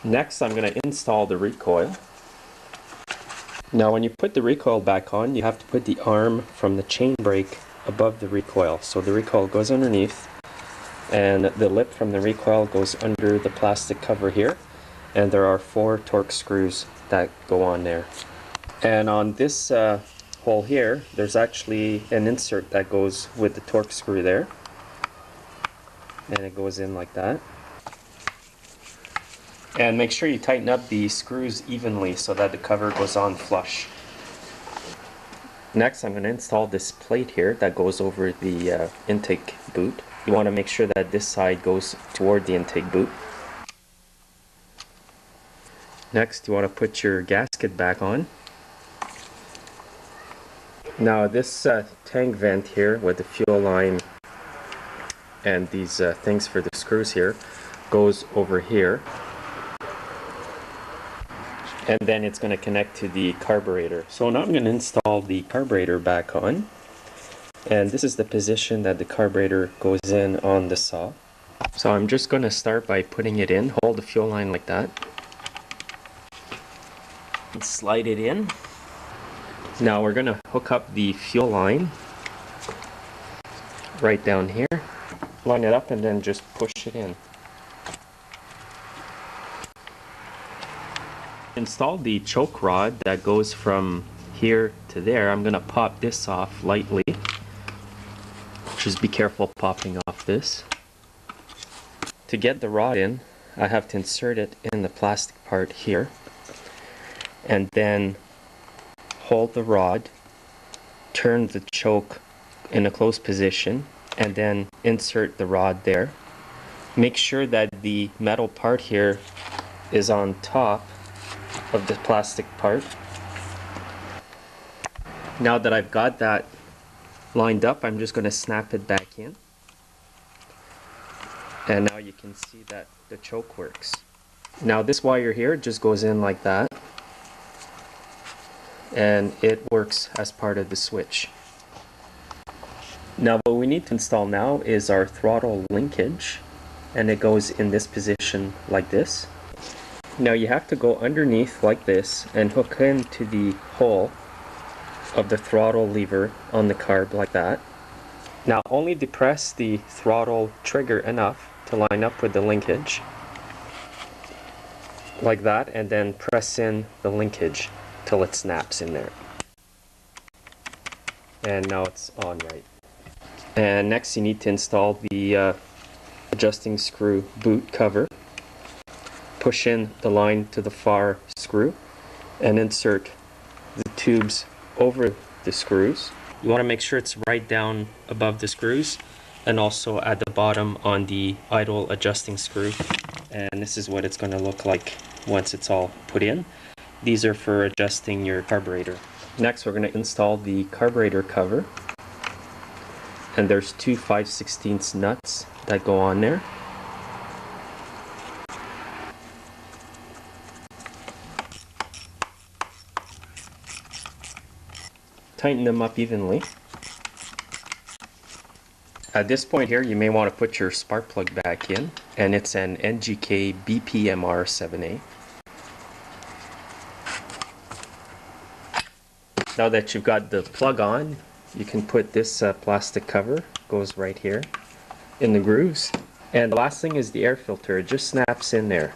Next, I'm going to install the recoil. Now when you put the recoil back on, you have to put the arm from the chain brake above the recoil. So the recoil goes underneath, and the lip from the recoil goes under the plastic cover here, and there are 4 torque screws that go on there. And on this hole here, there's actually an insert that goes with the torque screw there, and it goes in like that. And make sure you tighten up the screws evenly so that the cover goes on flush. Next, I'm going to install this plate here that goes over the intake boot. You want to make sure that this side goes toward the intake boot. Next, you want to put your gasket back on. Now this tank vent here with the fuel line and these things for the screws here goes over here. And then it's going to connect to the carburetor. So now I'm going to install the carburetor back on. And this is the position that the carburetor goes in on the saw. So I'm just going to start by putting it in. Hold the fuel line like that. And slide it in. Now we're going to hook up the fuel line right down here. Line it up and then just push it in. Install the choke rod that goes from here to there. I'm going to pop this off lightly. Just be careful popping off this. To get the rod in, I have to insert it in the plastic part here, and then hold the rod, turn the choke in a closed position, and then insert the rod there. Make sure that the metal part here is on top of the plastic part. Now that I've got that lined up, I'm just going to snap it back in. And now you can see that the choke works. Now this wire here just goes in like that, and it works as part of the switch. Now what we need to install now is our throttle linkage, and it goes in this position like this. Now you have to go underneath like this and hook into the hole of the throttle lever on the carb like that. Now only depress the throttle trigger enough to line up with the linkage like that, and then press in the linkage till it snaps in there. And now it's on right. And next you need to install the adjusting screw boot cover. Push in the line to the far screw and insert the tubes over the screws. You want to make sure it's right down above the screws and also at the bottom on the idle adjusting screw. And this is what it's going to look like once it's all put in. These are for adjusting your carburetor. Next we're going to install the carburetor cover. And there's 2 5/16 nuts that go on there. Tighten them up evenly. At this point here, you may want to put your spark plug back in, and it's an NGK BPMR 7A. Now that you've got the plug on, you can put this plastic cover, goes right here in the grooves. And the last thing is the air filter. It just snaps in there.